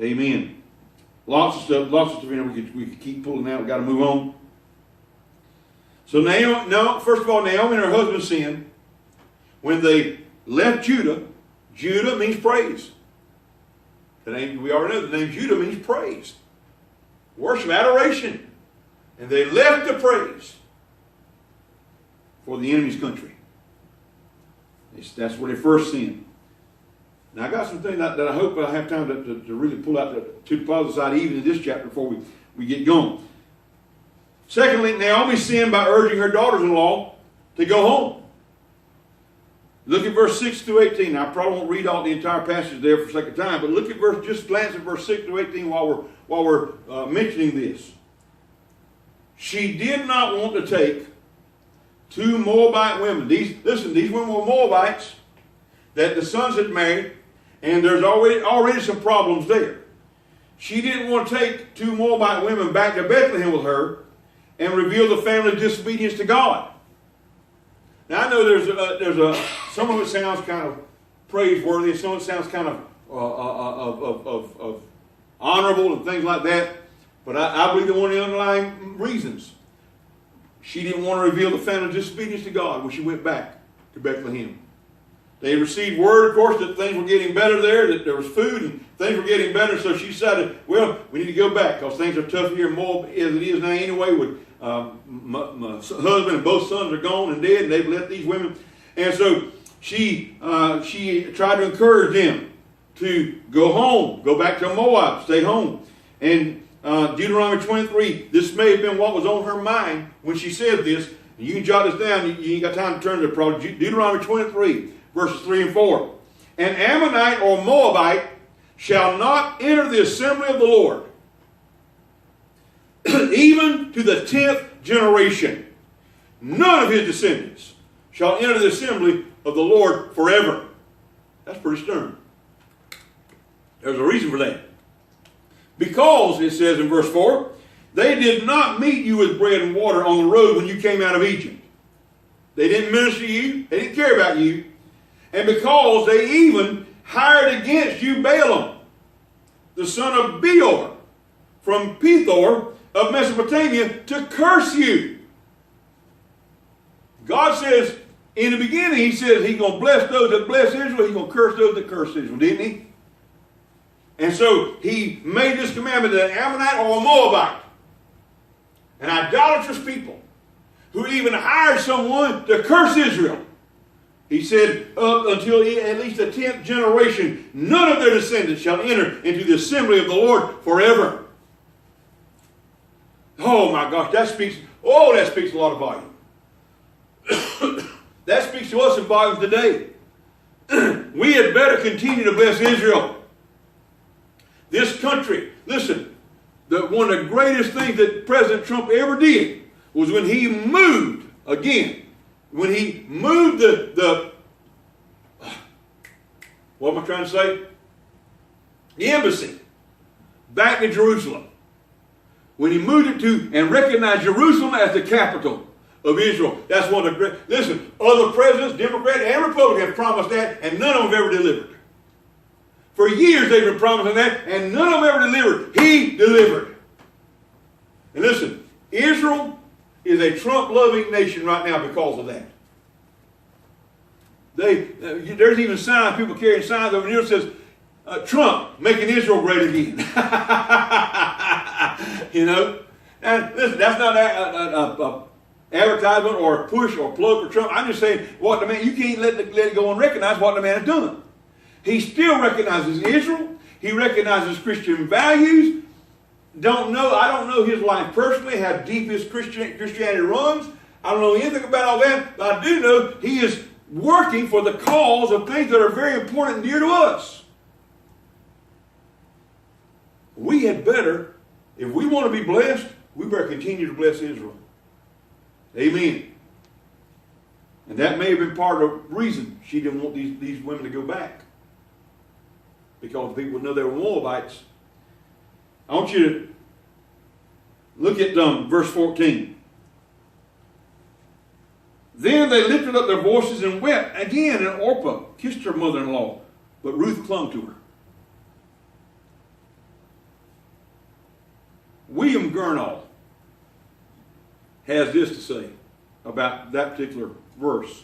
Amen. Lots of stuff, we could keep pulling out. We've got to move on. So first of all, Naomi and her husband sinned. When they left Judah, Judah means praise. We already know the name Judah means praise. Worship, adoration. And they left the praise for the enemy's country. That's where they first sinned. Now I got some things that I hope I have time to really pull out to the positive side even in this chapter before we get going. Secondly, Naomi sinned by urging her daughters-in-law to go home. Look at verse 6 through 18. Now, I probably won't read all the entire passage there for the sake of time, but look at just glance at verse 6 through 18 while we're mentioning this. She did not want to take two Moabite women. These women were Moabites that the sons had married, and there's already some problems there. She didn't want to take two Moabite women back to Bethlehem with her and reveal the family's disobedience to God. Now I know there's some of it sounds kind of praiseworthy, and some of it sounds kind of honorable and things like that. But I believe that one of the underlying reasons she didn't want to reveal the family's disobedience to God when she went back to Bethlehem. They received word, of course, that things were getting better there, that there was food and things were getting better. So she decided, well, we need to go back because things are tough here in Moab as it is now anyway. With my husband and both sons are gone and dead, and they've left these women. And so she tried to encourage them to go home, go back to Moab, stay home. And Deuteronomy 23, this may have been what was on her mind when she said this. You can jot this down. You ain't got time to turn to it. Deuteronomy 23, verses 3 and 4. An Ammonite or Moabite shall not enter the assembly of the Lord, even to the 10th generation. None of his descendants shall enter the assembly of the Lord forever. That's pretty stern. There's a reason for that. Because, it says in verse 4, they did not meet you with bread and water on the road when you came out of Egypt. They didn't minister to you. They didn't care about you. And because they even hired against you Balaam, the son of Beor, from Pethor of Mesopotamia, to curse you. God says, in the beginning, he says he's going to bless those that bless Israel. He's going to curse those that curse Israel, didn't he? And so he made this commandment that an Ammonite or a Moabite, an idolatrous people, who even hired someone to curse Israel, he said, up until at least the 10th generation, none of their descendants shall enter into the assembly of the Lord forever. Oh my gosh, that speaks a lot of volume. That speaks to us in volume today. We had better continue to bless Israel. This country, listen, one of the greatest things that President Trump ever did was when he moved, when he moved what am I trying to say? The embassy back to Jerusalem. When he moved it to and recognized Jerusalem as the capital of Israel. That's one of the great, listen, other presidents, Democrat and Republican, have promised that, and none of them have ever delivered. For years they've been promising that, and none of them ever delivered. He delivered. And listen, Israel is a Trump-loving nation right now because of that. There's even signs, people carrying signs over here that says, Trump making Israel great again. You know? And listen, that's not an advertisement or a push or plug for Trump. I'm just saying what the man, you can't let it go unrecognized what the man has done. He still recognizes Israel. He recognizes Christian values. I don't know his life personally, how deep his Christianity runs. I don't know anything about all that, but I do know he is working for the cause of things that are very important and dear to us. We had better, if we want to be blessed, we better continue to bless Israel. Amen. And that may have been part of the reason she didn't want these women to go back. Because people would know they were Moabites. I want you to look at verse 14. Then they lifted up their voices and wept again, and Orpah kissed her mother-in-law, but Ruth clung to her. William Gurnall has this to say about that particular verse.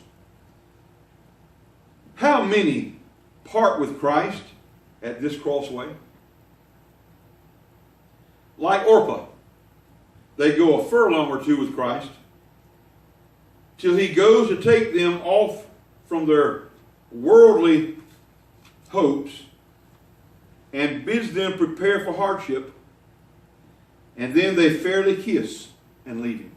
How many part with Christ at this crossway? Like Orpah, they go a furlong or two with Christ till he goes to take them off from their worldly hopes and bids them prepare for hardship, and then they fairly kiss and leave him.